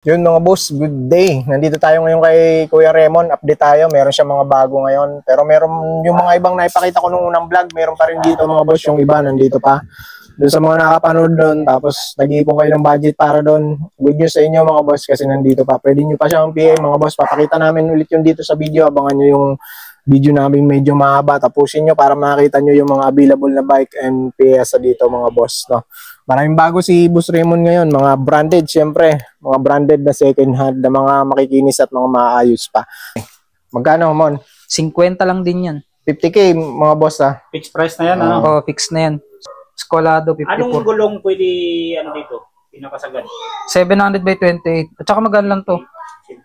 Yun mga boss, good day. Nandito tayo ngayon kay Kuya Raymond. Update tayo. Meron siya mga bago ngayon. Pero meron yung mga ibang naipakita ko nung unang vlog. Meron pa rin dito mga boss. Yung iba nandito pa. Doon sa mga nakapanood doon. Tapos nag-iipon kayo ng budget para doon. Good news sa inyo mga boss kasi nandito pa. Pwede nyo pa siyang PA mga boss. Papakita namin ulit yung dito sa video. Abangan nyo yung video namin medyo mahaba. Tapusin nyo para makita nyo yung mga available na bike and PA dito mga boss. No? Maraming bago si Boss Raymond ngayon, mga branded syempre, mga branded na second hand na mga makikinis at mga maayos pa. Magkano Mon? 50 lang din yan. 50k mga boss Fixed price na yan, ano? Oo, fix na yan. Scolado 54. Anong gulong pwede, ano dito? Pinakasagad? 700 by 28. At saka magkano lang to?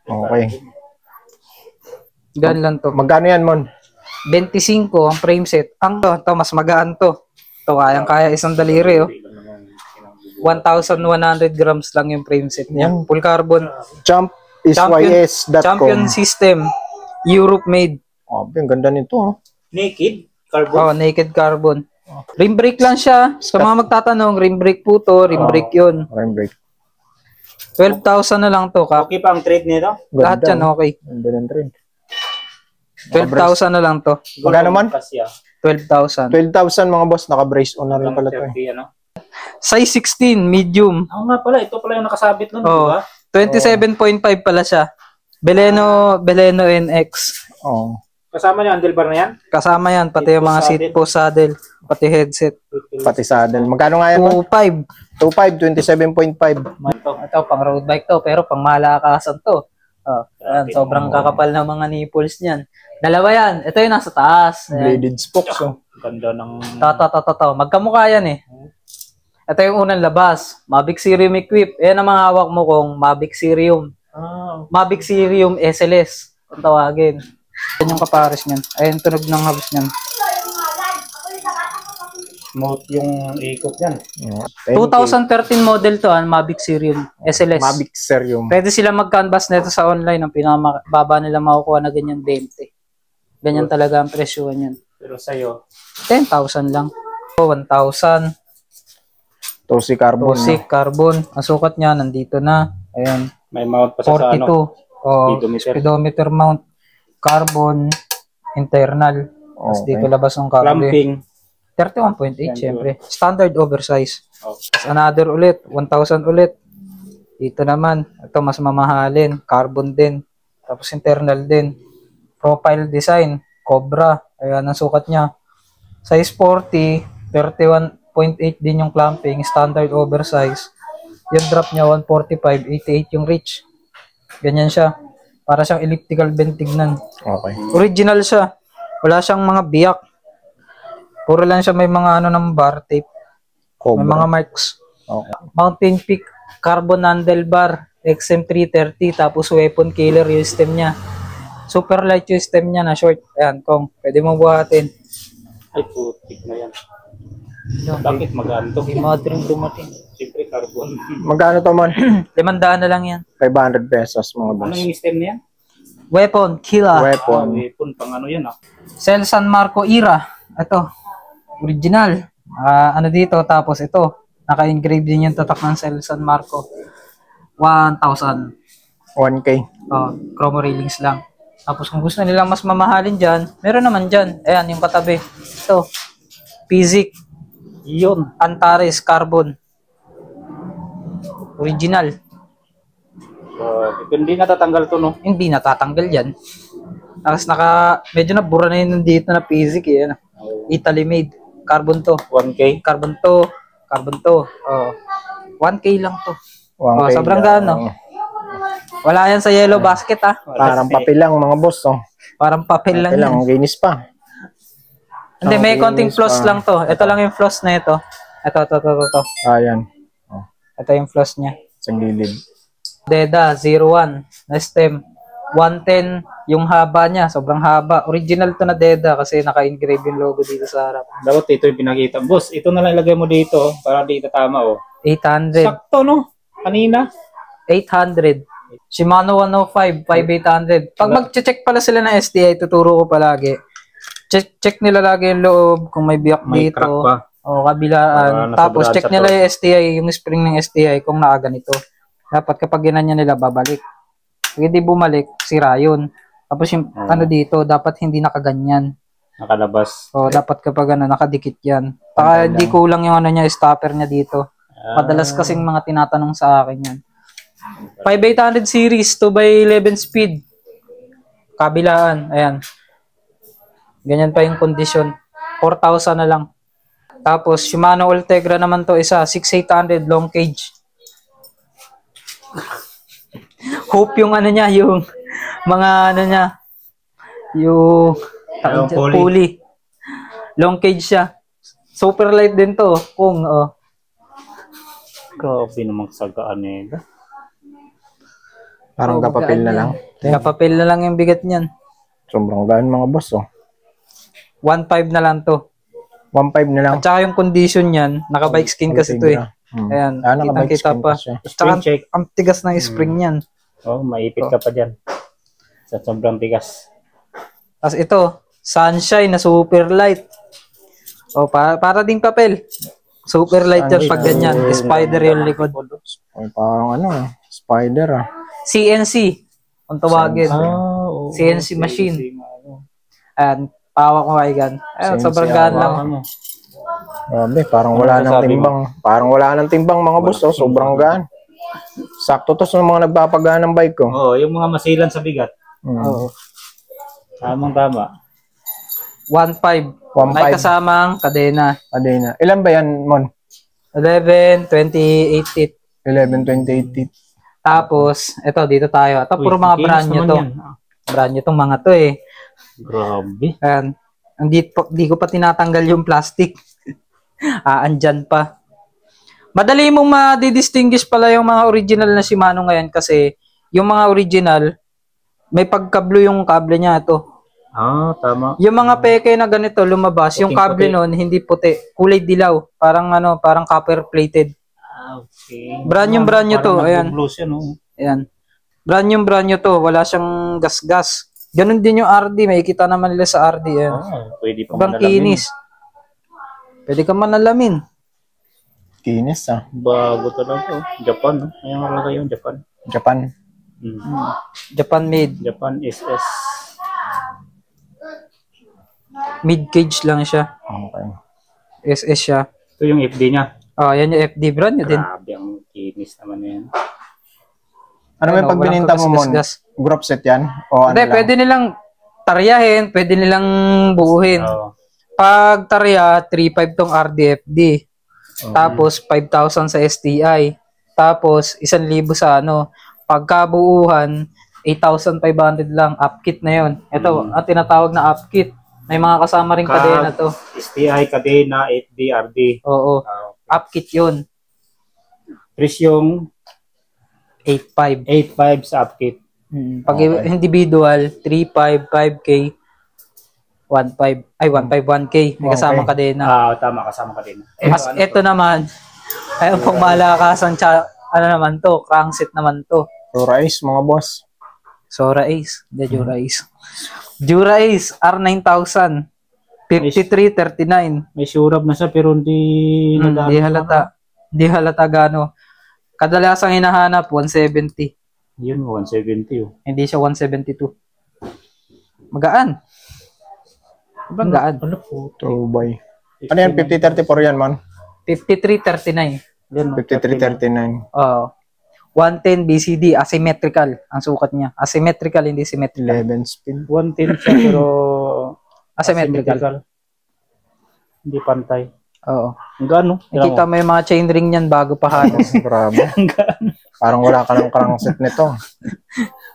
Okay. Gan lang to. Magkano yan Mon? 25 ang frame set. Ang to mas magaan to. To kayang-kaya isang daliri, oh. 1,100 grams lang yung frame set niya. Full carbon. Champ SYS.com. Champion system. Europe made. Oh, ang ganda nito. Oh. Naked? Carbon? Oh, naked carbon. Rim brake lang siya. Sa mga magtatanong, rim brake po to, rim brake yun. Rim brake. 12,000 na lang to. Okay pa ang trade nito? Lahat yan, okay. Ganda ng trade. 12,000 na lang to. Magkano man? 12,000. 12,000 mga boss. Naka-brace on na rin pala to. Ano? Size 16, medium. Oo nga pala, ito pala yung nakasabit nun, Oh, di ba? 27.5 pala siya. Beleno NX. Oh. Kasama niya, handlebar na yan? Kasama yan, pati yung mga seat post saddle, pati headset. Pati saddle. Magkano nga yan Mon? 2.5. 2.5, 27.5. Ito, pang road bike to, pero pang malakasan to. Oh, ayan, sobrang kakapal ng mga nipples niyan. Dalawa yan. Ito yung nasa taas. Ayan. Bladed spokes. Oh. Ganda ng... Magkamukha yan eh. Ito yung unang labas. Mavic Sirium equip. Ayan ang mga hawak mo kung Mavic Sirium. Mavic Sirium SLS. Kung tawagin. Yan yung kapares niyan. Ayan tunog ng hubs niyan. Smooth yung ikot yan. 2013 model to, Mavic Sirium SLS. Mavic Sirium. Pwede sila mag-canvas nito sa online. Ang pinakababa nila makukuha na ganyan 20. Ganyan talaga ang presyo niyan. Pero sa'yo? 10,000 lang. 1,000. Tosi carbon. Tosi carbon. Ang sukat niya nandito na. Ayan. May mount pa sa 42. ano? Oh, Speedometer. speedometer mount. Carbon. Internal. Tapos Okay. dito labas ng carbon. Clamping. 31.8 syempre. Standard oversize. Okay. Tapos another ulit. 1,000 ulit. Dito naman. Ito mas mamahalin. Carbon din. Tapos internal din. Profile design. Cobra. Ayan ang sukat niya. Size 40. 31.8 din yung clamping. Standard oversize. Yung drop niya 145. 88 yung reach. Ganyan siya. Para siyang elliptical bend tignan. Okay. Original siya. Wala siyang mga biyak. Puro lang siya may mga ano ng bar tape. Cobra. May mga marks. Okay. Mountain Peak carbon handlebar XM330 tapos weapon killer yung stem niya. Super light yung stem niya na short. Ayan, kung pwede mo buhatin. Ay, putik na yan. Bakit magaan to? Dumating. Siyempre, carbon. Magkano to Mon? 500 na lang yan. 500 pesos mga boss. Ano yung stem na yan? Weapon killer. Weapon. Weapon, pang ano yan ah. Cell San Marco era. Ito. Original. Ano dito. Tapos ito. Naka-engrave din yung tatak ng Cell San Marco. 1,000. 1K. Oh, chromo railings lang. Tapos kung gusto nilang mas mamahalin dyan, meron naman dyan. Ayan, yung katabi. Ito. Pizik. Yun. Antares carbon. Original. Hindi natatanggal to, no? Hindi natatanggal yan. Tapos medyo nabura na yun dito na Pizik eh. Ano? Italy made. Carbon to. 1K? Carbon to. Carbon to. Oh. 1K lang to. 1K Oh, sobrang lang. gaano. Wala yan sa yellow basket ah. Parang papel lang mga boss. Oh. Parang papel lang Papel lang. yan. Ang ginis pa. Hindi, may Ang konting ginis floss pa. lang to. Ito lang yung floss na ito. Ito. Ayan. Ito yung floss niya. Sa gilid. Deda 01 na stem. 110 yung haba niya. Sobrang haba. Original to na Deda kasi naka-engrave yung logo dito sa harap. Dapat ito yung pinakita. Boss, ito na lang ilagay mo dito para dito tama, oh. 800. Sakto, no? Kanina. 800. Shimano 105, 5800. Pag mag-check pala sila ng STI, tuturo ko palagi. Check nila lagi yung loob kung may biyak May dito. crack pa. O kabilaan. Para Tapos nasobrahan check sa nila yung STI, yung spring ng STI kung nakaganito. Dapat kapag ginanya nila, babalik. Pag hindi bumalik, sira yun. Tapos yung ano dito, dapat hindi nakaganyan. Nakalabas. So, dapat kapag ano, nakadikit yan. Saka hindi kulang yung ano niya, stopper niya dito. Madalas kasing mga tinatanong sa akin yan. 5800 series, 2x11 speed. Kabilaan, ayan. Ganyan pa yung condition. 4,000 na lang. Tapos, Shimano Ultegra naman to isa, 6,800 long cage. Hope yung ano niya, yung mga ano niya, yung pulley. Long cage siya. Super light din to. Kung, Grabe namang sagaan nila. Parang kapapil na lang. Kapapil na lang yung bigat niyan. Sobrang gaan mga boss, oh. 1.5 na lang to. 1.5 na lang. At saka yung condition niyan, naka-bike skin kasi to eh. Ayan, Naka-bike kita skin pa. pa siya. Tsaka Check. ang tigas ng spring niyan. Oh, maipit ka pa dyan. Sa sobrang tigas. Tapos ito, Sunshine na super light. O, para ding papel. Super light yan pag ganyan. Spider yung likod. Ay, parang ano, spider ah. CNC, kung tawagin. Oo. CNC machine. Ayan, pawak ko kaigan. Ayan, CNC sobrang gaan lang. Grabe, parang wala nang timbang. Parang wala nang timbang mga boss, oh. Sobrang gaan. Sakto to sa mga nagpapagaan ng bike ko. Oo, yung mga masilan sa bigat. Oo. Tamang-tama. 1.5. 1.5. May kasamang kadena. Adena. Ilan ba yan, Mon? 11, 28 feet. 11, 28 teeth. Tapos, ito, dito tayo. Ito, puro mga brand nyo to. Brand nyo tong mga to eh. Grabe. Ayan. Hindi ko pa tinatanggal yung plastic. Andyan pa. Madali mong ma-distinguish pala yung mga original na Shimano ngayon kasi yung mga original, may pagka-blue yung kable niya ito. Tama. Yung mga peke na ganito lumabas, yung kable nun hindi puti, kulay dilaw, parang ano, parang copper plated. Okay. Brand nyo to, ayan. Yan, oh. Ayan. Brand nyo to, wala siyang gas-gas. Ganun din yung RD, may kita naman nila sa RD. Ayan. Pwede pa Ibang manalamin. kinis. Pwede ka manalamin. Kinis ah. Bago talaga. Japan, no? Ayun talaga yung Japan. Japan. Japan made. Japan SS. Mid-cage lang siya. Okay. SS siya. Ito yung FD niya. Yan yung FD brand nyo din. Grabe ang kinis naman yan. Ano may pag walang bininta mo, Mon? kagas-gas. Group set yan? O ano Hindi, lang? pwede nilang taryahin, pwede nilang buuhin. Oo. Pag tarya, 3.5 tong RDFD. Tapos, 5,000 sa STI. Tapos, 1,000 sa ano. Pagkabuuhan, 8,500 lang. Upkit na yon. Ito, ang tinatawag na upkit. May mga kasama rin kadena to. STI, kadena, FD, RD. Oo. Upkit yun. Presyong 8.5. 8.5 sa upkit. Pag individual, 3.5, 5K, 1.5. Ay, 1.5, 1K. May kasamang kadena. Tama, kasama kadena. Mas ito naman, ay pang malakasang ano naman to, crankset naman to. Sora Ace, mga boss. Sora Ace, the Jura Ace. Jura Ace, R9000, 5339. May surab na siya pero hindi Hindi halata. Hindi halata gano. Kadalasang hinahanap, 170. Yun, 170 oh. Hindi siya 172. Magaan. Sobrang gaan. Ano po? Turbay. Ano yan? 5034 yan, man? 5339. Yan, 5339. Oo. 110 BCD, asymmetrical ang sukat niya. Asymmetrical, hindi symmetrical. 11 speed. 110 siya pero Asymmetrical. Hindi pantay. Oo. Ang gaano? Nakita mo yung mga chain ring niyan bago pa halos. Grabe. Parang wala ka ng crankset nito.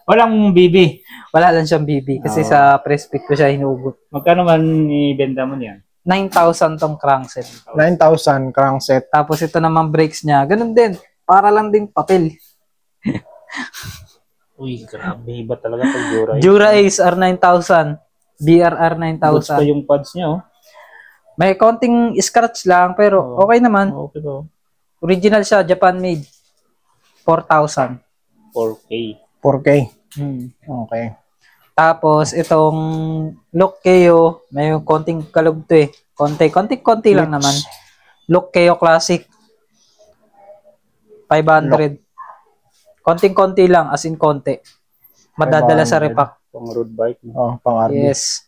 Walang BB. Wala lang siyang BB kasi sa press fit ko siya hinugot. Magkano man ibenta mo niyan? 9,000 tong crankset. 9,000 crankset. Tapos ito naman brakes niya. Ganun din. Para lang din papel. Uy, grabe. Iba talaga pag Jura. Jura Ace R9000. BRR Goods pa 9000. yung pads niya oh. May konting scratch lang pero okay naman. Okay to. Original siya. Japan made. 4,000. 4K. 4K. Hmm. Okay. Tapos itong Look Keo, may konting kalog to eh. Konti lang naman. Look Keo Classic. 500. Konting-konti lang, as in konti. Madadala sa 500. repack. Pang road bike. Oh, pang RB. Yes.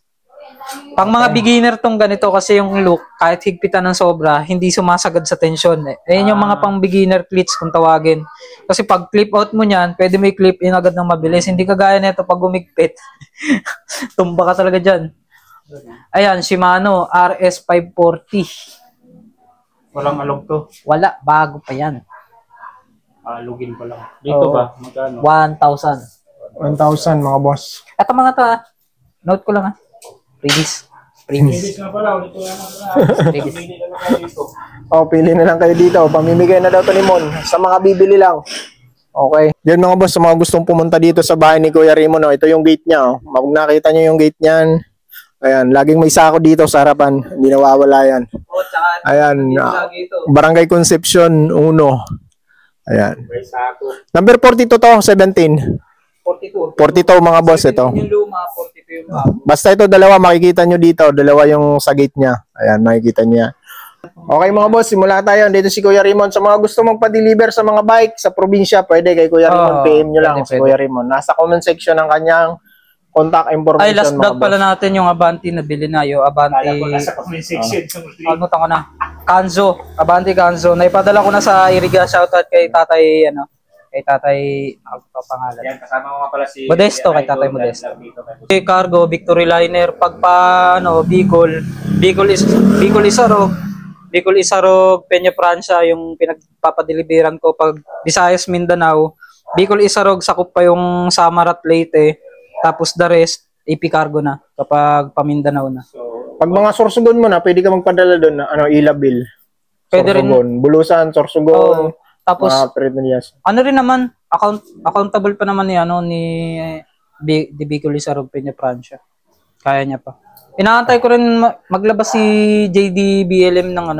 Pang mga beginner tong ganito kasi yung look, kahit higpitan ng sobra, hindi sumasagad sa tensyon. Ayun yung mga pang beginner clips kung tawagin. Kasi pag clip out mo niyan, pwede may clip in agad ng mabilis. Hindi kagaya nito pag umigpit. Tumba ka talaga dyan. Ayan, Shimano RS540. Walang alog to. Wala, bago pa yan. Alugin pa lang. Dito Oo. ba? Magkano? 1,000. 1,000 mga boss. Ito mga to note ko lang Previous. nga pala. Ulit ko Previous. dito. Oh, pili na lang kayo dito. Pamimigay na daw to ni Mon. Sa mga bibili lang. Okay. Yan mga boss, sa mga gustong pumunta dito sa bahay ni Kuya Raymond, ito yung gate niya. Oh. Pag nakita niyo yung gate niyan, ayan, laging may sako dito sa harapan. Hindi nawawala yan. Ayan, Barangay Concepcion 1. Ayan. May sako. Number 42 to, 17. 42. 42 mga boss ito. Yung luma, 42 yung bago. Basta ito, dalawa makikita nyo dito. Dalawa yung sa gate niya. Ayan, makikita niya. Okay mga boss, simula tayo. Dito si Kuya Raymond. Sa mga gusto magpa-deliver sa mga bike sa probinsya, pwede kay Kuya Raymond. PM nyo lang si Kuya Raymond. Nasa comment section ng kanyang contact information. Ay, last mga vlog boss. pala natin yung Avanti na bili na. Yung Avanti, Kala ko nasa comment section. kalimutan ko na. Kanzo. Avanti Kanzo. Naipadala ko na sa Iriga. Shoutout kay tatay, kay tatay, pangalan. Yan, kasama mo nga pala si Modesto, kay Tatay Modesto. Cargo, Victory Liner, Bicol Isarog, Peña Francia, yung pinagpapadeliveran ko pag Visayas, Mindanao. Bicol Isarog, sakop pa yung Samarat, Leyte. Tapos the rest, AP Cargo na kapag pamindanao na. Pag mga Sorsogon mo na, pwede ka magpadala doon na Ilabil. Pwede rin. Sorsogon. Bulusan, Sorsogon. Tapos, mga Perenias. rin naman, accountable pa naman ni Bicol Isarog, Peña Francia. Kaya niya pa. Inaantay ko rin maglabas si JD BLM ng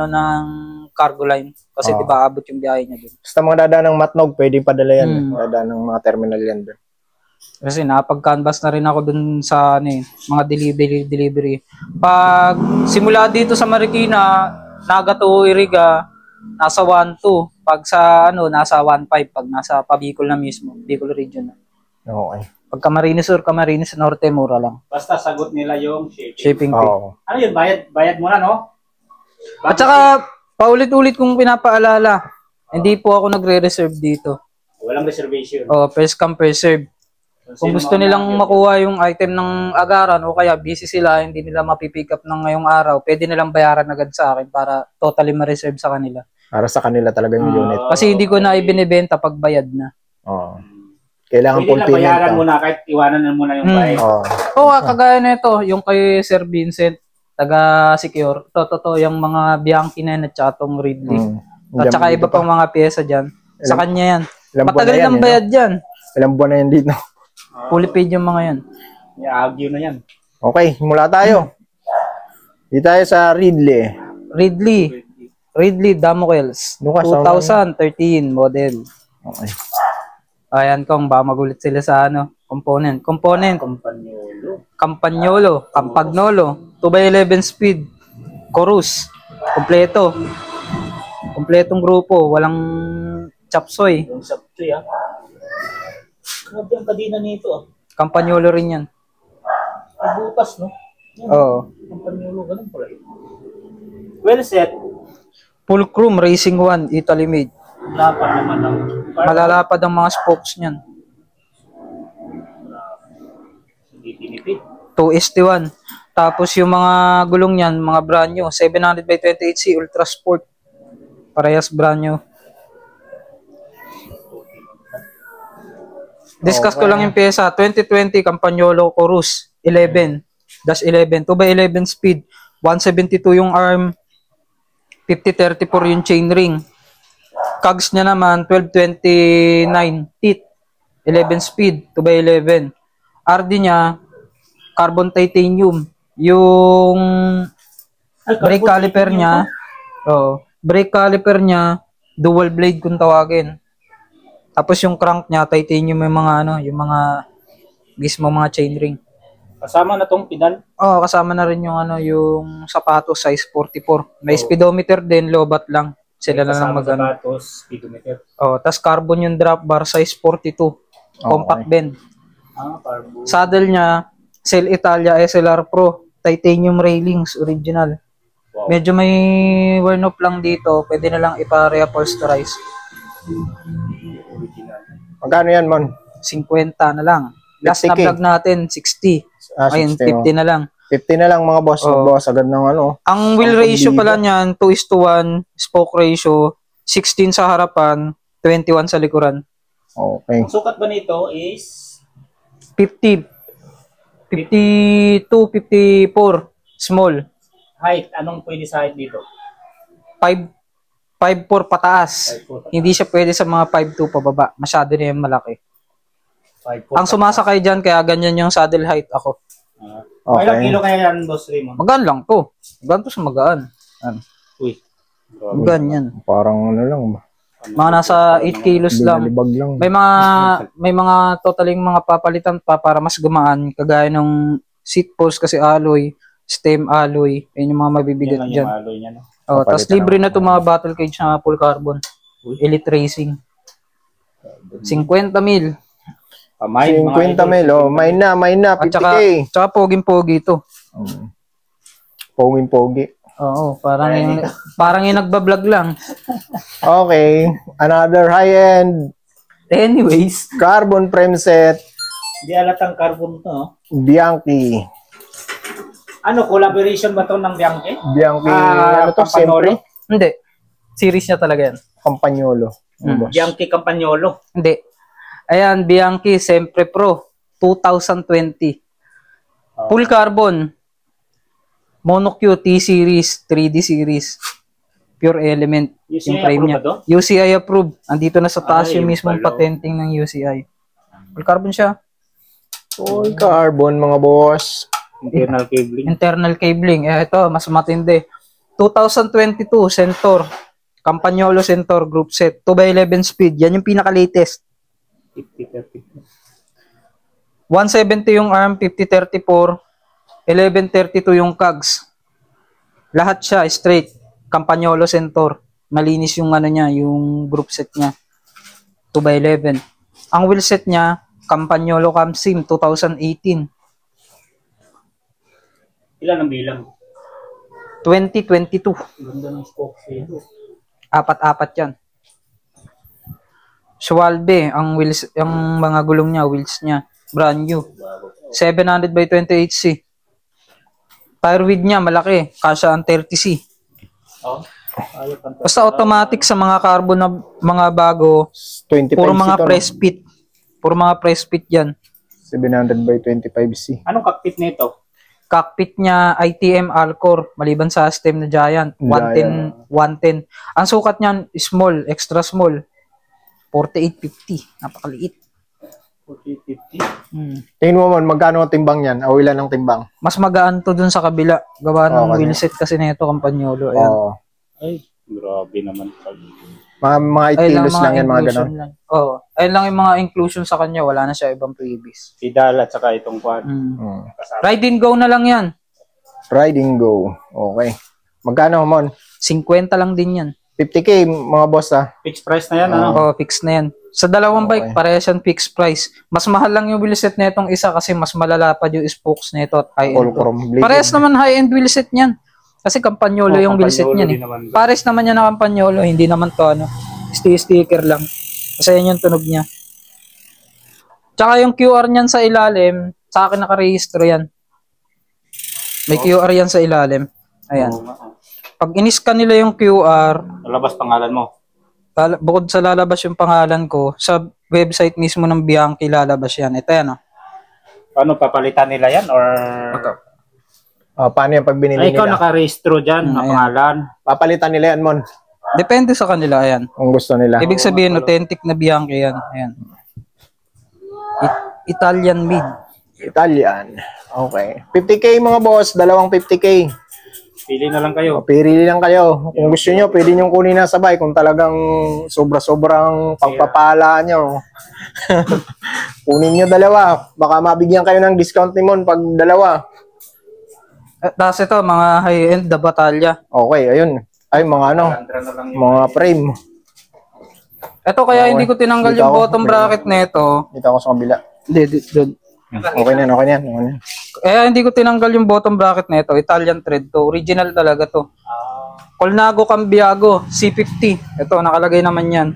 cargo line. Kasi di ba abot yung biyahe niya doon. Basta mga dadaan ng Matnog, pwede padala yan. Dadaan ng mga terminal yan doon. Kasi napag-canvas na rin ako dun sa mga delivery. Pag simula dito sa Marikina, Naga to Iriga, nasa 1.2. Pag sa nasa 1.5 pag nasa Pabicol na mismo, Bicol region na. Okay. Pag Camarines Sur, Camarines Norte, mura lang. Basta sagot nila yung Shipping fee. Oo. Ano yun? Bayad muna, no? At saka, paulit-ulit kong pinapaalala, hindi po ako nagre-reserve dito. Walang reservation. First come, first serve. Kung gusto nilang makuha yung item ng agaran o kaya busy sila, hindi nila mapipick up ng ngayong araw, pwede nilang bayaran agad sa akin para totally ma-reserve sa kanila. Para sa kanila talaga yung unit. Kasi hindi ko na ibinibenta pag bayad na. Oo. Kailangan Pwede full na payment bayaran ka. muna kahit iwanan na muna yung bayad. Oo. Kagaya nito, yung kay Sir Vincent, taga-secure, totoo yung mga Bianchi na yan at saka tong Ridley. At saka iba pang mga pyesa dyan. Sa kanya yan. Matagal ng bayad dyan. Ilang buwan na yan dito. Fully paid yung mga yan. I-argue na yan. Okay, mula tayo. Dito tayo sa Ridley. Ridley Damocles. Lucas, 2013 model. Okay. Ayan kung ba magulit sila sa component. Campagnolo. 2x11 speed. Chorus. Kompletong grupo. Walang chapsoy. Yung saptoy, Grabe ang kadina nito, Campagnolo rin yan. Butas, no? Oo. Campagnolo, ganun pala yun. Well set. Fulcrum Racing 1, Italy made. Lapan naman ang... Malalapad ang mga spokes niyan. Hindi tinipid. 2ST1. Tapos yung mga gulong niyan, mga brand new, 700/28C Ultra Sport. Parehas brand new. Discuss ko lang yung pyesa. 2020 Campagnolo Chorus 11-11. 2x11 speed. 172 yung arm. 50-34 yung chainring. Cogs niya naman 1229 teeth. 11 speed. 2x11. RD niya carbon titanium. Yung brake caliper niya, brake caliper niya dual blade kung tawagin. Tapos yung crank niya, titanium yung mga yung mga mismo mga chainring. Kasama na tong pedal? Kasama na rin yung yung sapatos size 44. May speedometer din, lobat lang. Sila na lang Kasama mag-ano. sapatos, speedometer. Oh, tas carbon yung drop bar, size 42. Compact bend. Parbo. Saddle niya, Cell Italia SLR Pro. Titanium railings, original. Wow. Medyo may worn off lang dito. Pwede na lang ipa-reupholsterize. Original. Magkano yan, Mon? 50 na lang. Last na 50K. vlog natin, 60. Ayun, 60, 50 na lang. 50 na lang mga boss. Oo. Boss, agad ng ano. Ang wheel Ang ratio kondido. pala niyan, 2:1. Spoke ratio, 16 sa harapan, 21 sa likuran. Okay. Ang sukat ba nito is 50, 52, 54. Small. height. Anong pwede sa height dito? 5'4 pataas. 5'4 pataas. Hindi siya pwede sa mga 5'2 pababa. Masyado na yung malaki. 5'4 Ang sumasakay dyan, kaya ganyan yung saddle height ako. Okay. Ilang kilo kaya yan, Boss Raymond? Magaan lang to. Magaan to sa magaan. Uy. Magaan yan. Parang ano lang. Mga nasa 8 kilos lang. Binalibag lang. May mga totaling mga papalitan pa para mas gumaan. Kagaya ng seat post kasi alloy, stem alloy. Yun yung mga mabibigat Yan lang dyan. yung alloy niya, no? Oh, tapos Papalitan libre ng- na to mga battle cage na full carbon. Elite Racing. 50 mil. Pamay, 50 mil. Oh, may na, At 50K. tsaka poging-pogi to. Poging-pogi. Oo, parang yung nagbablog lang. Okay. Another high-end Anyways, carbon frame set. Hindi alatang carbon to, no? Bianchi. Ano, collaboration ba to ng Bianchi? Bianchi. Ano to? Campagnolo? Sempre? hindi. Series niya talaga yan. Campagnolo. Boss. Bianchi Campagnolo. Hindi. Ayan, Bianchi Sempre Pro 2020. Full carbon. Mono Q T-Series, 3D series. Pure element. UCI Yung frame niya. approved ba UCI approved. Andito na sa taas yung yung mismong pala. patenting ng UCI. Full carbon siya. Full carbon, mga boss. Internal cabling. Internal cabling. Ito, mas matindi. 2022 Centaur. Campagnolo Centaur group set. 2x11 speed. Yan yung pinaka-latest. 50-30. 170 yung arm, 50-34. 1132 yung cogs. Lahat siya straight. Campagnolo Centaur. Malinis yung ano niya, yung group set niya. 2x11. Ang wheel set niya, Campagnolo Camsim 2018. Ilan ang bilang? 2022. Ganda ng spokes dito. Apat-apat yan. Schwalbe, ang wheels, yung mga gulong niya, wheels niya, brand new. 700 by 28C. Tire width niya, malaki. Kasya ang 30C. Oh. Ayos ang Basta automatic sa mga carbon na mga bago, 25C puro mga to, no? press fit. Puro mga press fit yan. 700 by 25C. Anong cockpit nito? Cockpit niya, ITM Alcor, maliban sa stem na Giant. 110, 110. Ang sukat niyan, small, extra small. 4850. Napakaliit. 40-50. Tingin mo man, magkano ang timbang yan? O ilan ang timbang? Mas magaan to dun sa kabila. Gawa ng Okay. wheelset kasi nito, Campagnolo. Ayan. Oo. Ay, grabe naman. Mga itilos lang yan, mga inclusion ganon. lang. Oo. Ayun lang yung mga inclusion sa kanya. Wala na siya ibang previous. Pedal at saka itong quad. Ride and go na lang yan. Riding go. Okay. Magkano, Mon? 50 lang din yan. 50K, mga boss, ah. Fixed price na yan, ano? Oo, fix na yan. Sa dalawang Okay. bike, parehas yan fixed price. Mas mahal lang yung wheelset na itong isa kasi mas malalapad yung spokes na ito at high-end All to. chrome bladed. Parehas naman high-end wheelset niyan. Kasi Campagnolo yung wheelset Campagnolo niyan eh. din naman. Pares naman yan na Campagnolo, hindi naman to ano, sticker lang. Kasi yan yung tunog niya. Tsaka yung QR niyan sa ilalim, sa akin nakarehistro yan. May QR yan sa ilalim. Ayan. Oo nga, oh. Pag in-scan nila yung QR, Lalabas pangalan mo. bukod sa lalabas yung pangalan ko, sa website mismo ng Bianchi lalabas yan. Ito yan, oh. Paano, papalitan nila yan? Or... Paano yung pag binili Ay, ikaw nila? naka-registro dyan, na ayan. pangalan. Papalitan nila yan, Mon. Depende sa kanila, ayan. Kung gusto nila. Ibig sabihin, authentic na Bianchi yan. Ayan. Italian made. Italian. Okay. 50K, mga boss. Dalawang 50K. Pili na lang kayo. Pirili lang kayo. Kung gusto nyo, pwede nyo kunin na sabay. Kung talagang sobra-sobrang pagpapala nyo. Kunin nyo dalawa. Baka mabigyan kayo ng discount ni Mon pag dalawa. Tapos ito, mga high-end na batalya. Okay, ayun. Ay, mga ano, Andra na lang yung mga frame. Ito kaya hindi ko tinanggal Dito yung ako. bottom bracket nito. Dito ako sa kabila. Hindi, doon. Okay na yan, okay na yan. Okay na yan. Kaya hindi ko tinanggal yung bottom bracket nito. Italian thread to. Original talaga to. Colnago Cambiago C50. Ito, nakalagay naman yan.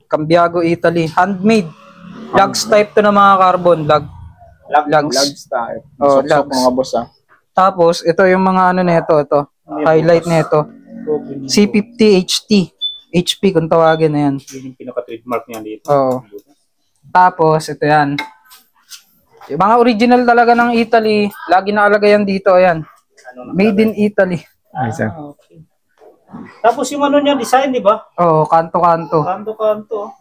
Cambiago Italy. Handmade. Lugs type to ng mga carbon. Lugs. Lugs tayo. Oh, Sok-sok lugs. mga boss, ah. Tapos, ito yung mga ano nito. Ito. Highlight nito. C50 HT. HP kung tawagin na yan. Yun yung pinaka-trademark niya dito. Oo. Tapos, ito yan. Yung mga original talaga ng Italy, lagi nakalagay yan dito, ayan. Made in Italy. Ay, sir. Okay. Tapos yung ano niya, design, di ba? Oo, kanto-kanto. Kanto-kanto.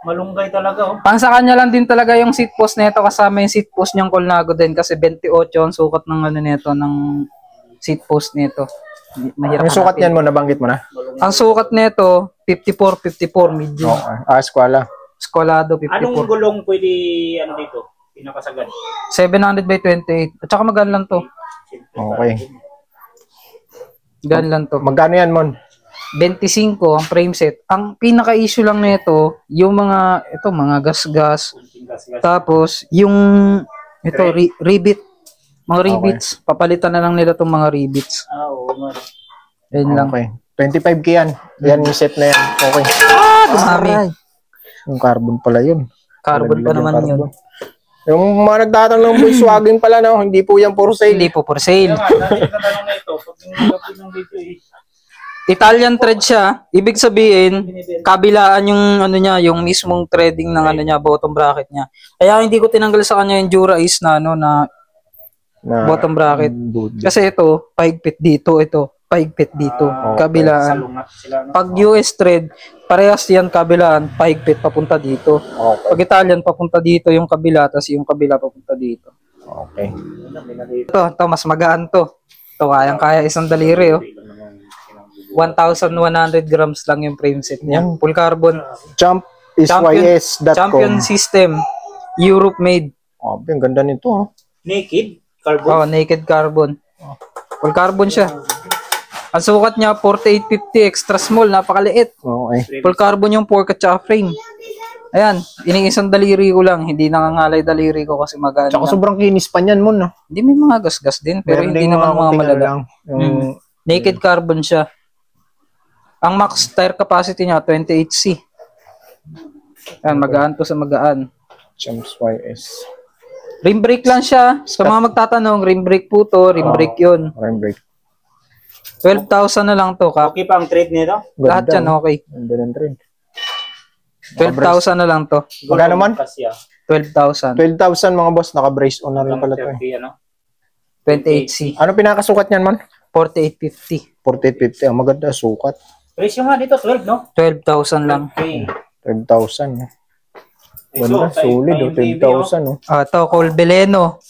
Malunggay talaga, oh. Pang sa kanya lang din talaga yung seat post nito, kasama yung seat post niyang Colnago din kasi 28 ang sukat ng ano nito, ng seat post nito. Mahirap Yung sukat hanapin. niyan mo, nabanggit mo na? Ang sukat nito, 54 medium. Okay. Eskwala. Scolado Anong 54. gulong pwede, ano dito? Pinakasagad? 700 by 28. At saka magano lang to. Okay. Gan lang to. Magkano yan, Mon? 25 ang frame set. Ang pinaka-issue lang nito, yung mga gas-gas. Tapos, yung rivet. Mga rivets. Papalitan na lang nila tong mga rivets. Oo, nga. Yan lang. Okay. 25k yan. Yan yung set na yan. Okay. Dumami. Yung carbon pala yun. Carbon pa naman Carbon. yun. Yung mga nagtatanong ng Volkswagen pala, no? Hindi po yan for sale. Hindi po for sale. Kaya nga, dahil natanong na ito, pag nilapit ng dito eh, Italian thread siya. Ibig sabihin, kabilaan yung ano niya, yung mismong threading ng ano niya, bottom bracket niya. Kaya hindi ko tinanggal sa kanya yung Dura Ace na ano na Na, bottom bracket. Kasi ito, paigpit dito, ito, paigpit dito, kabilaan. salungat sila, no? Pag US thread, parehas yan kabilaan, paigpit papunta dito. Okay. Pag Italian, papunta dito yung kabila, tapos yung kabila papunta dito. Okay. Ito, mas magaan to. Ito, kayang-kaya isang daliri, oh. 1,100 grams lang yung frame set niya. Full carbon. Champ-is.com. Champion system. Europe made. Oh, ang ganda nito, oh. Naked? Carbon? Oh, naked carbon. Full carbon siya. Ang sukat niya, 4850 extra small. Napakaliit. Okay. Full carbon yung fork at saka frame. Ayan, iniisang daliri ko lang. Hindi nangangalay daliri ko kasi magana. Tsaka lang. sobrang kinis pa niyan, Mon, no? Hindi, may mga gas-gas din. Pero Meron hindi ding naman mga konting ano malala. lang, yung Naked carbon siya. Ang max tire capacity niya, 28C. Ayan, magaan to sa magaan. Champs YS. Rim brake lang siya. Sa mga magtatanong, rim brake po to, rim brake yun. Rim brake. 12,000 na lang to. Okay pa ang trade nito? Lahat yan, okay. Ganda ng trend. 12,000 na lang to. Magkano man? Kasi, 12,000. 12,000 mga boss, naka-brace on na rin pala to. 30, ano? 28C. Ano pinakasukat niyan, man? 4850. 4850. Ang maganda sukat. Presyo nga dito, 12, no? 12,000 lang. Okay. 12,000. no? Ganda, solid, oh. 12,000, oh. Ah, to, Col Beleno.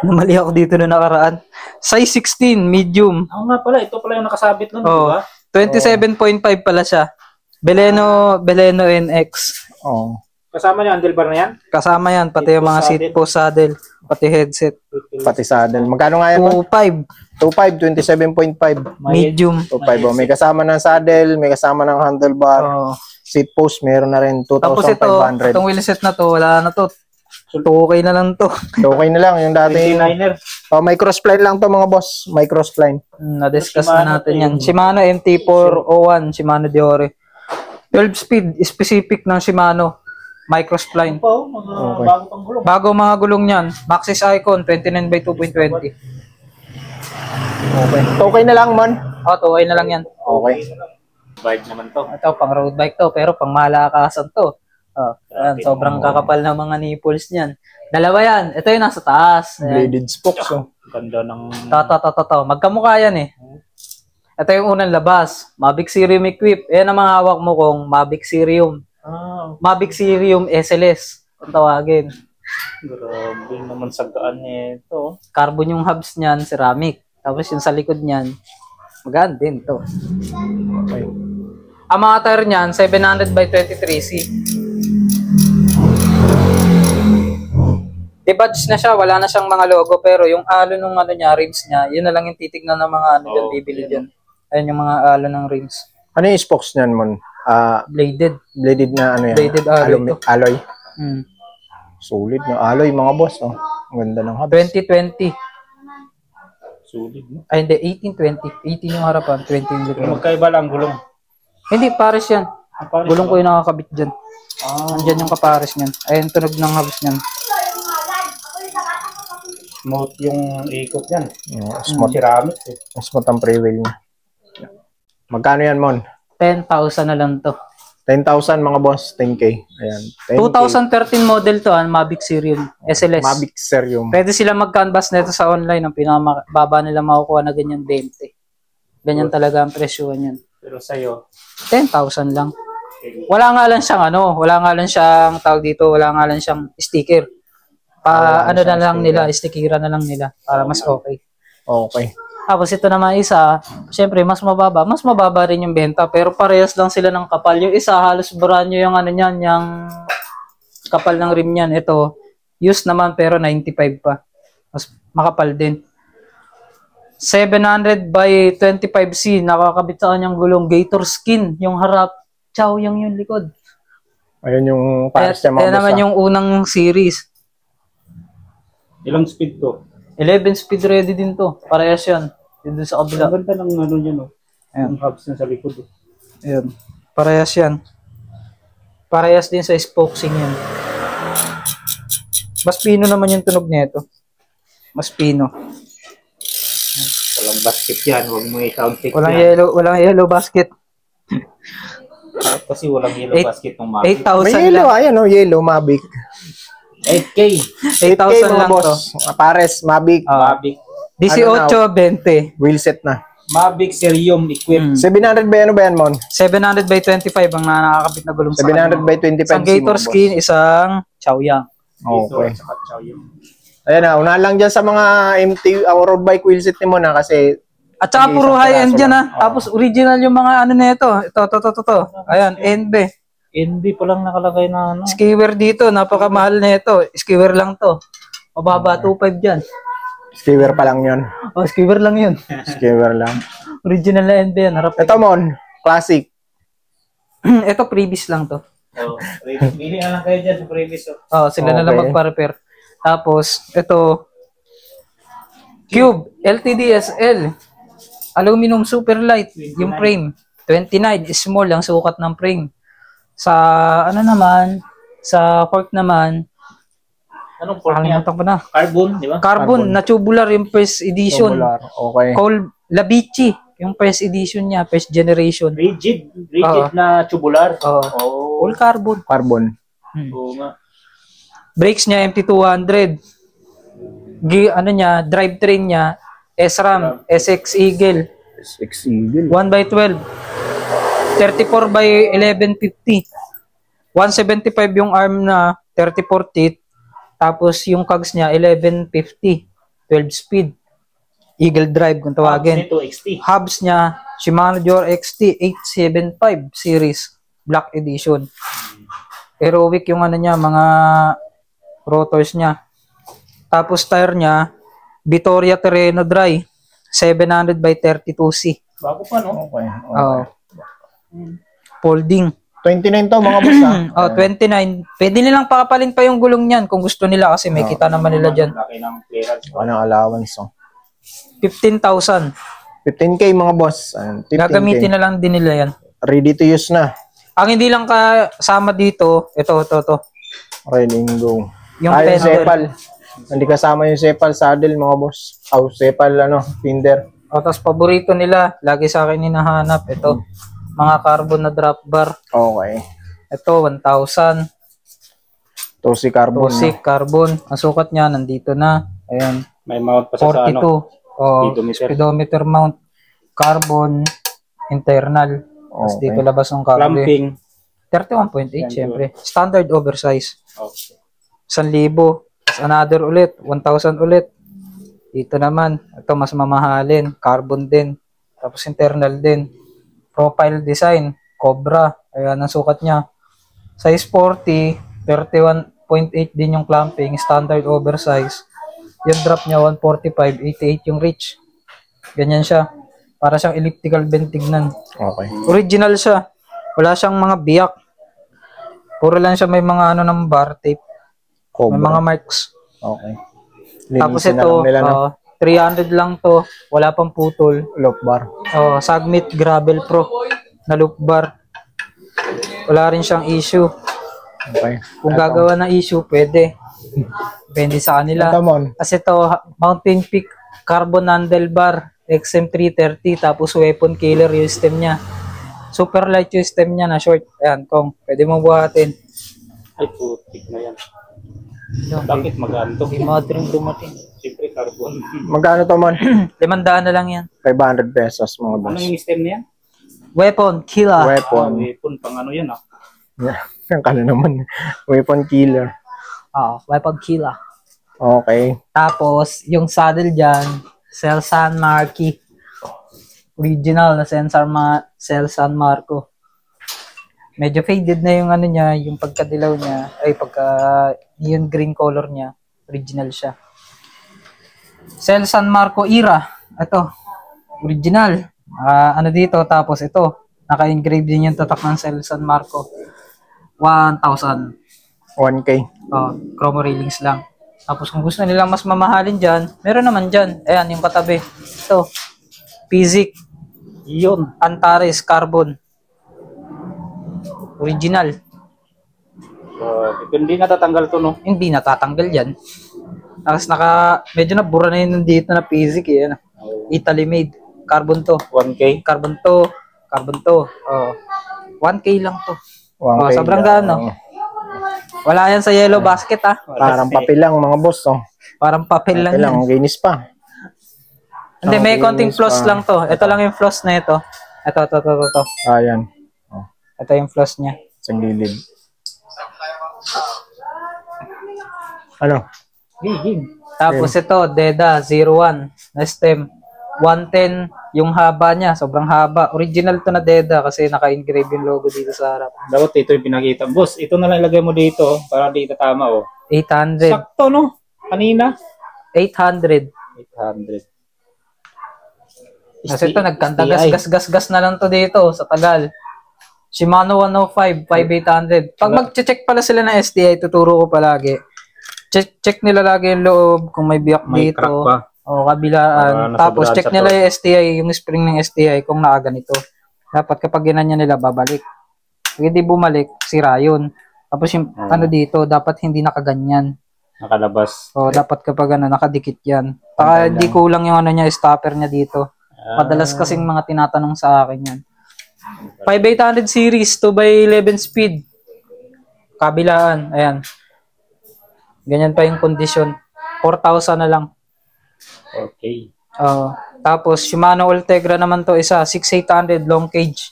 Namali ako dito na nakaraan. Size 16, medium. Ako nga pala, ito pala yung nakasabit nun, Oh, di ba? 27.5 pala siya. Beleno NX. Oh. Kasama niya, handlebar na yan? Kasama yan, pati yung mga seat post saddle, pati headset. Pati saddle. Magkano nga yan, man? 2.5, 2.5, 27.5. medium. 2.5, oh. May kasama ng saddle, may kasama ng handlebar. Oh. Seat post, meron na rin Tapos ito, 2,500. itong wheelset na to, wala na to. Okay na lang to. So, okay na lang. Yung dati, 29er. oh, may cross-pline lang to mga boss. May cross-pline. Na-discuss Shimano na natin to yan. Shimano MT401, Shimano Diore. 12 speed, specific ng Shimano. Microspline. Oo, mga bago pang gulong. Bago mga gulong niyan, Maxxis Icon 29 by 2.20. Okay. Okay na lang, man. Okay na lang yan. Okay. Bike naman to. Ito, pang road bike to, pero pang malakasan to. Oh, ayan, sobrang kakapal ng mga nipples niyan. Dalawa yan. Ito yung nasa taas. Ayan. Bladed spokes, oh. Ganda ng... To. Magkamukha yan eh. Ito yung unang labas. Mavic Sirium Equip. Ayan ang mga hawak mo kung Mavic Sirium. Mavic Sirium SLS. Kung tawagin. Grabe naman sagaan nito. Carbon yung hubs niyan, ceramic. Tapos yung sa likod niyan, magaan din to. Okay. Ang mga tire niyan, 700 by 23C. Debadge na siya, wala na siyang mga logo, pero yung alo nung ano niya, rims niya, yun na lang yung titignan ng mga ano dyan, bibili dyan. Ayun yung mga alo ng rims. Ano yung spokes niyan, Mon? Bladed. Bladed na ano yan? Bladed alloy to. Alloy. Mm. Solid na alloy, mga boss. Oh. Ang ganda ng hubs. 2020. Sulit, no? Ay, hindi, 1820. 18 yung harapan, 20 yung Pero likod. magkaiba lang gulong. Hindi, pares yan. Pares Gulong ba? ko yung nakakabit dyan. Andyan yung kapares niyan. Ayun, tunog ng hubs niyan. Smooth yung ikot yan. Smooth. Ceramic eh. Smooth ang pre-wheel niya. Magkano yan, Mon? 10,000 na lang to. 10,000 mga boss, 10K. Ayan. 10K. 2013 model to, Mavic Serium SLS. Mavic Serium. Pwede sila mag-canvas nito sa online. Ang pinakababa nila makukuha na ganyan 20. Ganyan talaga ang presyo niyan. Pero sa'yo, 10,000 lang. Wala nga lang siyang wala nga lang siyang tawag dito, wala nga lang siyang sticker. Ano na lang nila, stickeran na lang nila para mas okay. Okay. Tapos ito naman isa, syempre mas mababa rin yung benta, pero parehas lang sila ng kapal. Yung isa halos brand new yung ano niyan, yung kapal ng rim niyan. Ito, used naman pero 95 pa. Mas makapal din. 700 by 25C, nakakabit sa kanyang gulong, Gator skin, yung harap, chow yung likod. Ayun yung pares niya, mga Ayan boss. naman yung unang series. ilang speed to? 11 speed ready din to. Parehas yan. Dito sa kabila. Ang ganda ng ano niya, no? Ayan. Yung hubs na sa likod. Oh. Ayan. Parehas yan. Parehas din sa spokesing yan. Mas pino naman yung tunog nito. Mas pino. Walang basket yan. Huwag mo i-count it Walang yellow basket. Kasi walang yellow basket ng Mavic. 8,000 May yellow, lang. ayan o, yellow, Mavic. 8K. 8K 8,000 mga lang to. boss. Pares, Mavic. Mavic. 18, 20. Wheelset na. Mavic Serium equipped. 700 ba ba yan, Mon? 700 by 25 ang nakakabit na gulong sa 700 kanya. by 25 Isang Gator skin, isang Chaoyang. Okay. Saka chow yung Ayan na, una lang dyan sa mga MT, road bike wheelset ni Mon, kasi At saka Sige, puro isang high-end piraso yan lang. Tapos original yung mga ano nito. Ito. Ayan, NB. NB pa lang nakalagay na ano. Skewer dito, napakamahal na ito. Skewer lang to. Mababa 2.5 dyan. skewer pa lang yun. Oh, skewer lang yun. Skewer lang. Original na NB yan. Harap. Ito, Mon, classic. Ito previous lang to. Oh, bili na lang kayo dyan sa previous. Oh, sila na lang Okay. magpa-repair. Tapos, ito Cube LTDSL. Aluminum super light yung frame. 29 small ang sukat ng frame. Sa ano naman, sa fork naman, Anong fork niya? kalimutan ko na. Carbon, di ba? Carbon na tubular yung first edition. Tubular. Okay. Called Labici, yung first edition niya, first generation. Rigid Oo. na tubular. Oh, Oh, all carbon. Carbon. oo nga. Brakes niya MT200. Ano niya, drivetrain niya SRAM, SX Eagle, 6 Eagle. 1x12. 34 by 1150. 175 yung arm na 34 teeth. Tapos yung cogs niya 1150. 12 speed. Eagle drive kung tawagin. Ito XT. Hubs niya Shimano Dior XT 875 series black edition. Heroic yung ano niya, mga rotors niya. Tapos tire niya Vittoria Terreno Dry 700 by 32C. Bago pa, no? Okay. Oh. Folding. 29 to, mga boss, ha? Oh, 29. Pwede nilang pakapalin pa yung gulong niyan kung gusto nila kasi may kita naman nila diyan. Laki ng clearance. Anong allowance, oh. 15,000. 15K, mga boss. Ayan, 15K. Gagamitin na lang din nila yan. Ready to use na. Ang hindi lang kasama dito, ito. Ready and go. Yung Yung fender. sepal. Hindi kasama yung sepal saddle, mga boss. Sepal, fender. O, tapos paborito nila, lagi sa akin hinahanap, ito, mga carbon na drop bar. Okay. Ito, 1,000. Tosi carbon. Tosik, carbon. Ang sukat niya, nandito na. Ayan, May mount pa sa 42. ano. O, Speedometer. speedometer mount. Carbon, internal. Tapos Okay. dito labas ng cable. Clamping. 31.8, syempre. Standard oversize. Okay. 1,000. Tapos another ulit, 1,000 ulit. Dito naman, ito mas mamahalin. Carbon din. Tapos internal din. Profile design, Cobra. Ayan ang sukat niya. Size 40, 0.8 din yung clamping, standard oversize. Yung drop niya 145, 88 yung reach. Ganyan siya. Para siyang elliptical bend tignan. Okay. Original siya. Wala siyang mga biyak. Puro lang siya may mga ano ng bar tape. May mga Cobra. marks. Okay. Tapos Linisin na ito, lang nila, no? 300 lang to. Wala pang putol. Loop bar. Sagmit Gravel Pro na loop bar. Wala rin siyang issue. Okay. Kung gagawa ng issue, pwede. Depende sa kanila. Ito, Mon. Kasi ito, Mountain Peak Carbon Handlebar XM330, tapos weapon killer yung stem niya. Super light yung stem niya na short. Ayan, Kong. Pwede mong buhatin. Ay, putik na yan. Bakit maganto? Hindi mo rin dumating. Siyempre, carbon. Magkano to, Mon? 500 na lang yan. 500 pesos, mga Ano boss. yung stem na yan? Weapon killer. Weapon. Weapon, pang ano yan ah. Yan ka na naman. Weapon killer. Weapon killer. Okay. Tapos, yung saddle dyan, San Marco. Original na Cell San Marco. Medyo faded na yung ano niya, yung pagkadilaw niya, yung green color niya. Original siya. Cell San Marco era. Ito, original. Ano dito, tapos ito, naka-engrave din yung tatak ng Cell San Marco. 1,000. 1K. Chromo railings lang. Tapos kung gusto nila mas mamahalin dyan, meron naman dyan. Ayan, yung katabi. Ito, Physic. Yun, Antares Carbon. Original. Hindi natatanggal to, no? Hindi natatanggal yan. Tapos medyo nabura na yun dito na Physic. Eh. Italy made. Carbon to. 1K? Carbon to. Carbon to. 1K lang to. 1K Sobrang lang. gaano. Wala yan sa yellow basket Parang papel lang, mga boss. Oh. Parang papel lang Papel lang, yan. ginis pa. Hindi, may Ginis konting floss pa. lang to. Ito lang yung floss na ito. Ito. Ayan. Ito yung floss niya. Sa gilid. Ano? Tapos ito, Deda 01 na stem. 110 yung haba niya. Sobrang haba. Original to na Deda kasi naka-engrave yung logo dito sa harap. Dapat ito yung pinakita. Boss, ito na lang ilagay mo dito para dito tama, oh. 800. Sakto, no? Kanina? 800. 800. Kasi ito, nagkanta-gas na lang to dito sa Tagal. Shimano 105, 5800. Pag mag-check pala sila ng STI, tuturo ko palagi. Check nila lagi yung loob kung may biyak May dito. crack pa. O kabilaan. Tapos check nila yung STI, yung spring ng STI kung nakaganito. Dapat kapag ginanya nila, babalik. Pag hindi bumalik, sira yun. Tapos yung ano dito, dapat hindi nakaganyan. Nakalabas. O dapat kapag ano, nakadikit yan. Saka hindi kulang yung ano niya, stopper niya dito. Madalas kasing mga tinatanong sa akin yan. 5800 series, 2x11 speed. Kabilaan, ayan. Ganyan pa yung condition. 4,000 na lang. Okay. Tapos, Shimano Ultegra naman to isa, 6,800 long cage.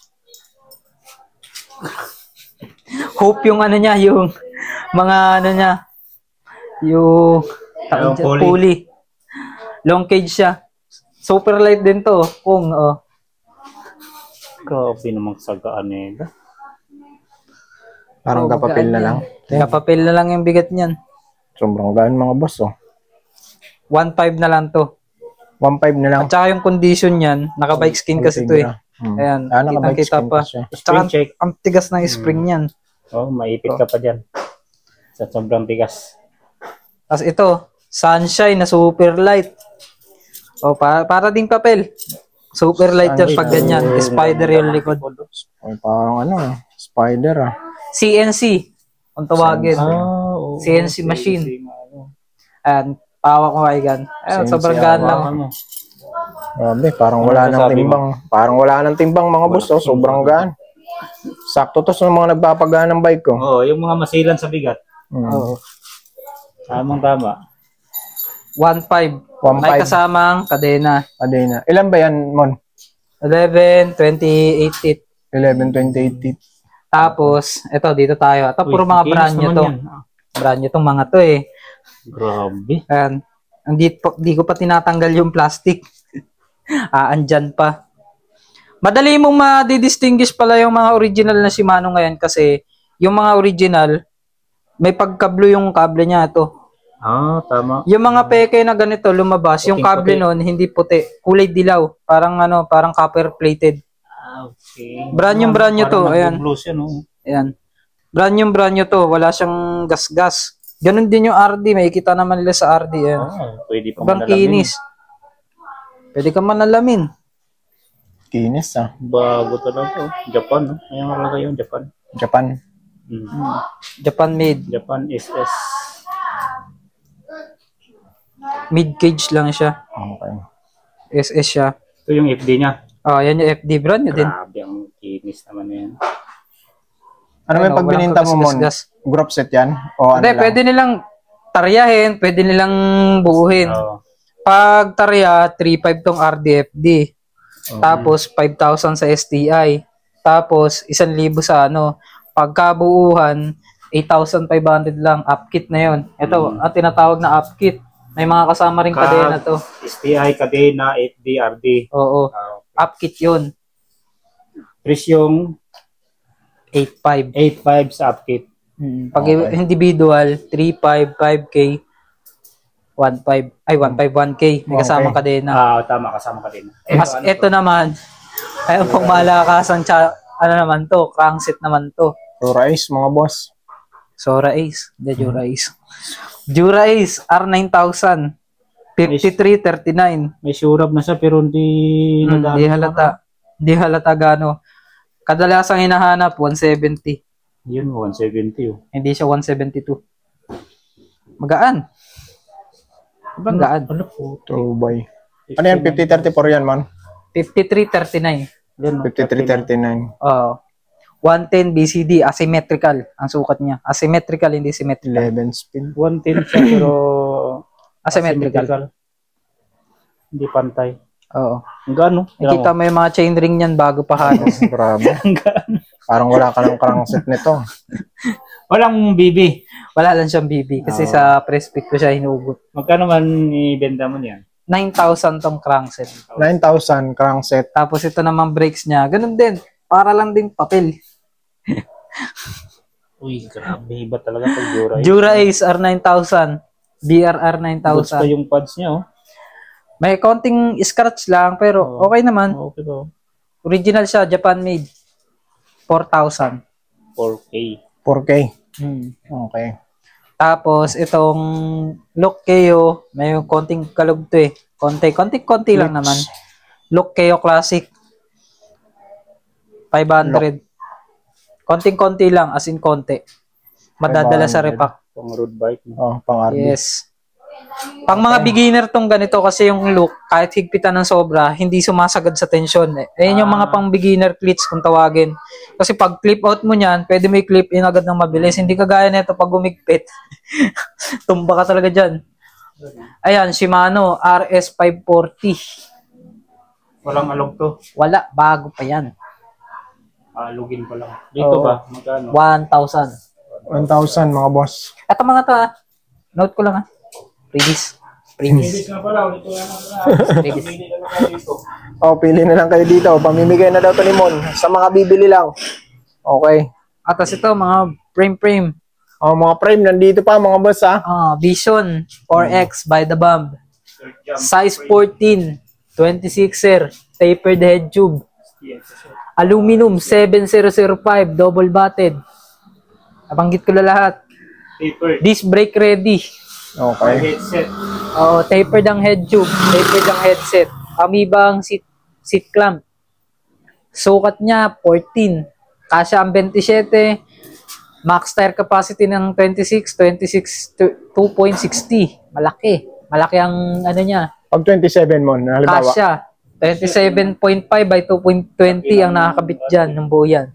Hope yung ano niya, yung mga ano niya, yung pulley. Long cage siya. Super light din to. Kung, Grabe namang sagaan nila. Parang kapapil na lang. Kapapil na lang yung bigat niyan. Sobrang gaan, mga boss. Oh. 1.5 na lang to. 1.5 na lang. At saka yung condition niyan, naka-bike skin kasi to eh. Ayan, Naka-bike kita skin pa. pa siya. Spring check. Ang tigas ng spring niyan. Oh, maipit ka pa dyan. Sa sobrang tigas. Tapos ito, Sunshine na super light. Para ding papel. Super light yan pag ganyan. Spider yung likod. Ay, parang ano, spider ah. CNC, kung tawagin. CNC machine. Ayan, pawak mo kay gan. Ayan, CNC, sobrang gaan lang. Grabe, parang wala nang timbang. Parang wala nang timbang, mga boss. Oh, sobrang gaan. Sakto to sa mga nagpapagaan ng bike ko. Oo, yung mga masilan sa bigat. Oo. Tamang tama. 1.5. 1.5. May kasamang kadena. Adena. Ilan ba yan, Mon? 11, 28 11, 28. Tapos, ito, dito tayo. Ito, puro mga brand nyo to. Brand nyo tong mga to eh. Grabe. Ayan. Hindi ko pa tinatanggal yung plastic. Andyan pa. Madali mong ma-distinguish pala yung mga original na Shimano ngayon kasi yung mga original, may pagka-blue yung kable niya ito. Ah, tama. Yung mga peke na ganito lumabas, yung kable Puting-puti. noon hindi puti, kulay dilaw, parang parang copper plated. Ah, okay. Brand new to, ayan. Blues yan, oh. Ayan. Brand new to, wala siyang gas-gas. Ganun din yung RD, makikita naman nila sa RD. Ayan. Pwede pa Sobrang manalamin. kinis. Pwede ka manalamin. Kinis Bago talaga, oh. Japan, no? Ayan talaga yung Japan. Japan. Japan made. Japan SS. Mid-cage lang siya. Okay. SS siya. Ito yung FD niya. Oh, yan yung FD brand nyo din. Grabe, ang kinis naman na yan. Ano may Ano, pag walang bininta mo mon? kagas-gas. Group set yan? O ano Hindi, lang? pwede nilang taryahin, pwede nilang buuhin. Oo. Pag tarya, 3.5 tong RDFD. Tapos 5,000 sa STI. Tapos 1,000 sa ano. Pagkabuuhan, 8,500 lang. Upkit na yon. Ito, ang tinatawag na upkit. May mga kasama ring kadena to. STI, kadena, FD, RD. Oo. Upkit yun. Presyong 8.5. 8.5 sa upkit. Pag Okay. individual, 3.5, 5K, 1.5. Ay, 1.5, 1K. May kasamang kadena. Tama, kasama kadena. As ito naman, ay pang malakasang ano naman to, crankset naman to. Rice, mga boss. Sora Ace, the Jura Ace. Jura Ace, R9000, 5339. May surab na siya pero hindi Di halata. Di halata gano. Kadalasang hinahanap, 170. Yun, 170 oh. Hindi siya 172. Magaan. Sobrang gaan. Ano po? 2 by. Ano yan? 5034 yan, man? 5339. Yan, 5339. Oo. 110 BCD, asymmetrical ang sukat niya. Asymmetrical, hindi symmetrical. 11 spin. 110 siya pero Asymmetrical. Hindi pantay. Oo. Ang gaano? Nakita mo yung mga chain ring niyan bago pa halos. Grabe. Parang wala ka ng crankset nito. Walang BB. Wala lang siyang BB kasi sa press fit ko siya hinugot. Magkano man ibenta mo niyan? 9,000 tong crankset. 9,000 crankset. Tapos ito namang brakes niya. Ganun din. Para lang din papel. Uy, grabe. Iba talaga pag Jura. Jura Ace R9000. BRR Goods pa 9000. yung pads niya, oh. May konting scratch lang pero okay naman. Okay to. Original siya, Japan made. 4,000. 4K. 4K. Hmm. Okay. Tapos itong Look Keo, may konting kalog to eh. Konti lang naman. Look Keo Classic. 500. Konting-konti lang, as in konti. Madadala sa 500. repack. Pang road bike. No? Oh, pang RB. Yes. Pang mga beginner tong ganito kasi yung look, kahit higpitan ng sobra, hindi sumasagad sa tensyon. Ayun yung mga pang beginner clips kung tawagin. Kasi pag clip out mo niyan, pwede mo i-clip in agad ng mabilis. Hindi kagaya nito pag gumigpit. Tumba ka talaga dyan. Ayan, Shimano RS540. Walang alog to. Wala, bago pa yan. Alugin pa lang. Dito ba? Magkano? 1,000. 1,000 mga boss. Ito mga to note ko lang Previous. nga pala. Dito na lang dito. Oh, pili na lang kayo dito. Pamimigay na daw to ni Mon. Sa mga bibili lang. Okay. At ito, mga frame. Oh, mga frame nandito pa mga boss ha. Vision 4X by the Bomb. Size 14. 26er. Tapered head tube. Aluminum 7005. Double batted. Nabanggit ko na lahat. Tapered. Disc brake ready. Okay. Headset. Tapered ang head tube. Tapered ang headset. Amoeba ang seat clamp. Sukat niya 14. Kasya ang 27. Max tire capacity ng 2.60. Malaki ang ano niya. Pag 27 Mon, halimbawa. Kasya. 27.5 by 2.20 ang nakakabit dyan ng buo yan.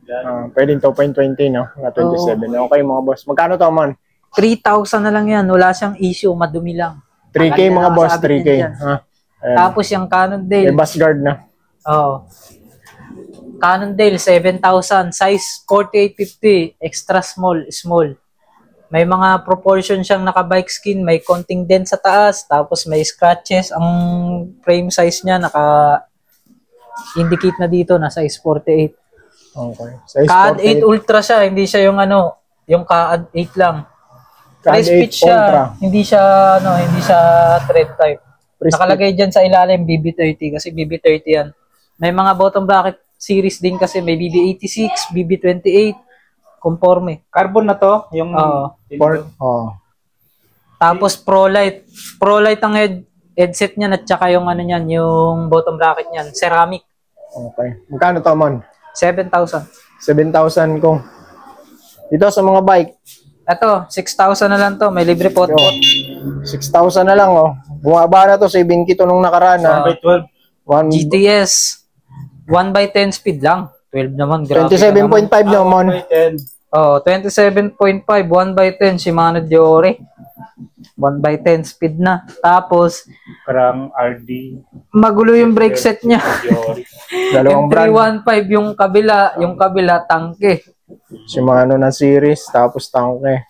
Pwedeng 2.20 no? Na 27. Okay mga boss. Magkano to man? 3,000 na lang yan. Wala siyang issue. Madumi lang. 3K Tagal na mga boss. nakasabit 3K. din dyan. Ha? Ayan. Tapos yung Cannondale. May bus guard na. Cannondale, 7,000. Size 4850. Extra small. May mga proportion siyang naka-bike skin. May konting dent sa taas. Tapos may scratches. Ang frame size niya naka-indicate na dito na size 48. Okay. Size CAD 8 48. Ultra siya. Hindi siya yung yung CAD 8 lang. Race CAD 8 pitch siya. Ultra. Hindi siya, hindi siya tread type. Press Nakalagay dyan sa ilalim BB30 kasi BB30 yan. May mga bottom bracket series din kasi may BB86, BB28, conforme. Carbon na to? Yung Oo. Tapos ProLite. ProLite ang headset niyan at saka yung niyan, yung bottom bracket niyan, ceramic. Okay. Magkano to, Mon? 7,000. 7,000 ko. Dito sa mga bike, Ito, 6,000 na lang to. May libre pot-pot. 6,000 na lang, oh. Bumaba na to, 7K to nung nakaraan, ha. 12. GTS. 1/10 speed lang. 12 naman. Grabe 27.5 nyo, Mon. 27.5. 1/10. Shimano Diore. 1/10 speed na. Tapos, Parang RD. magulo yung brake set niya. Dalawang Yung brand. 315 yung kabila tangke. Shimano na series, tapos tangke.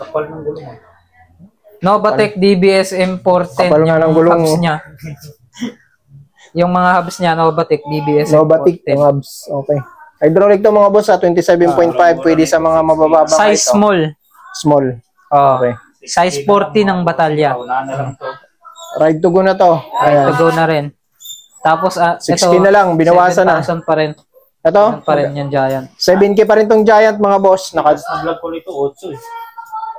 Kapal ng gulong. Novatec DBSM 410 Kapal nga ng yung gulong, hubs oh. niya. Yung mga hubs niya, Novatec DBSM Novatic 410. hubs. Okay. Hydraulic to mga boss, 27.5. Pwede sa mga mabababa. Size small. Small. Oh. Okay. Size 40 ng batalya. Unahan na lang to. Ride to go na to. Right to Ayan. go na rin. Tapos, 16 na lang, binawasan na. 7,000 pa rin. Ito, Yan pa rin yung Giant. 7K pa rin tong Giant mga boss. Tapos na vlog ko nito, 8 eh.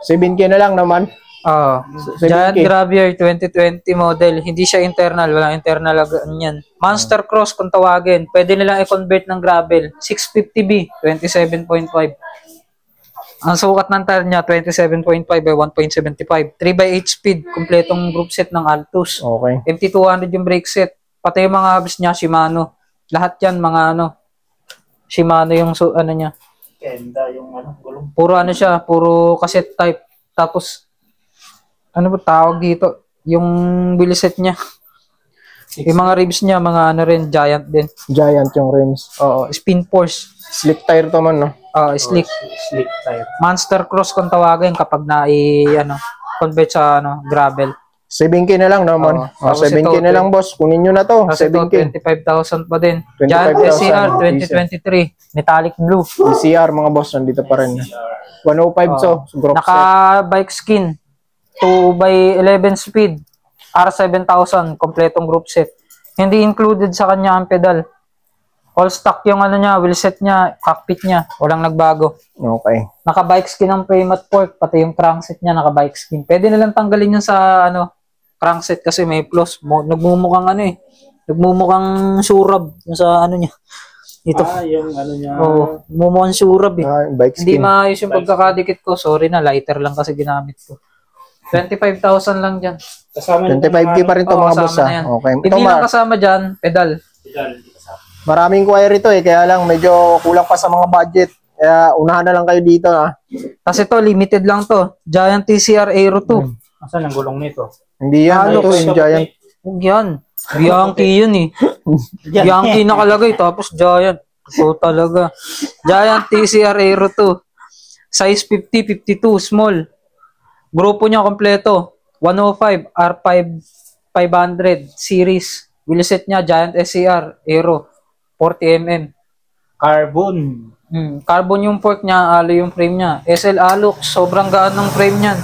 7K na lang naman. Oh, 7K. Giant Gravier 2020 model. Hindi siya internal. Walang internal yan. Monster Cross kung tawagin. Pwede nilang i-convert ng gravel. 650B, 27.5. Ang sukat ng tire niya, 27.5 by 1.75. 3x8 speed. Kompletong group set ng Altus. Okay. MT200 yung brake set. Pati yung mga hubs niya, Shimano. Lahat yan, mga Shimano yung niya. Kenda yung gulong. Puro siya, puro cassette type. Tapos, ano ba tawag dito? Yung wheel set niya. Yung mga ribs niya, mga rin, Giant din. Giant yung rims. Oo, spin force. Slick tire to man, no? Slick. Slick tire. Monster Cross kung tawagin kapag convert sa gravel. 7K na lang naman. Oo. Oh, Tapos 7K ito, na lang, boss. Kunin nyo na to. Kasi ito, 7K. 25,000 pa din. 25,000. Giant SCR 2023. Metallic blue. ECR, mga boss. Nandito pa rin. 105 so. Group set. Naka-bike skin. 2x11 speed. R7000. Kompletong group set. Hindi included sa kanya ang pedal. All stock yung niya, wheel set niya, cockpit niya. Walang nagbago. Okay. Naka-bike skin ang frame at fork. Pati yung crankset niya, naka-bike skin. Pwede nilang tanggalin yun sa crankset kasi may plus. Nagmumukhang nagmumukhang surab yung sa niya. Ito. Yung niya. Oo, nagmumukhang surab eh. Bike Hindi skin. maayos yung pagkakadikit ko. Sorry na, lighter lang kasi ginamit ko. 25,000 lang dyan. Kasama 25K pa rin to, Oo, mga kasama boss. na yan. Okay. Ito, Hindi lang kasama dyan, pedal. maraming query to kaya lang medyo kulang pa sa mga budget. Kaya unahan na lang kayo dito, ha. Kasi to, limited lang to. Giant TCR Aero 2. Asan ang gulong nito? Hindi yan. Halo, Ito yung Giant. Huwag yan. Yankee yun eh. Yankee nakalagay tapos Giant. So talaga. Giant TCR Aero 2. Size 50, 52, small. Grupo niya kompleto. 105, R5 500 series. Wheelset niya Giant SCR Aero 40mm. Carbon. Carbon yung fork niya, alo yung frame niya. SL Alux, sobrang gaan ng frame niyan.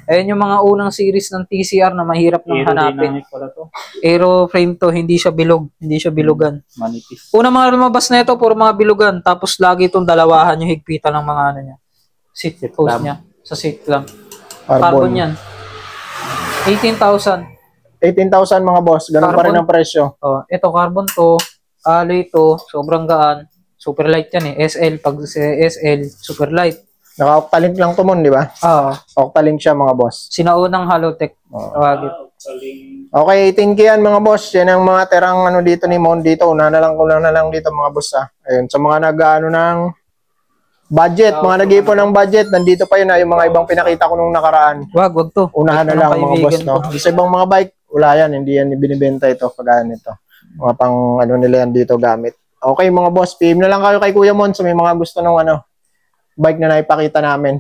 Ayan yung mga unang series ng TCR na mahirap nang hanapin. Aerodynamic pala to. Aero frame to, hindi siya bilog, hindi siya bilugan. Manipis. Una mga lumabas na ito, puro mga bilugan. Tapos lagi itong dalawahan yung higpitan ng mga niya. Seat post niya. Sa seat clamp. Carbon yan. 18,000. 18,000 mga boss. Ganun pa rin ang presyo. Oh, ito carbon to. Alloy to. Sobrang gaan. Super light yan eh. SL. Pag SL, super light. Naka-Octalink lang to mon, di ba? Octalink siya mga boss. Sinaunang Halotech. Tawagin. Okay, 18K yan mga boss. Yan ang mga terang dito ni Mon dito. Una na lang dito mga boss, ha. Ayun, sa mga nag-ano ng budget, mga nag-ipon ng budget, nandito pa yun, ha, yung mga ibang pinakita ko nung nakaraan. Wag to. Unahan na lang mga boss, no? Sa ibang mga bike, wala yan. Hindi yan binibenta ito pag nito. Mga pang nila yan dito gamit. Okay mga boss, PM na lang kayo kay Kuya Mon sa may mga gusto ng bike na naipakita namin.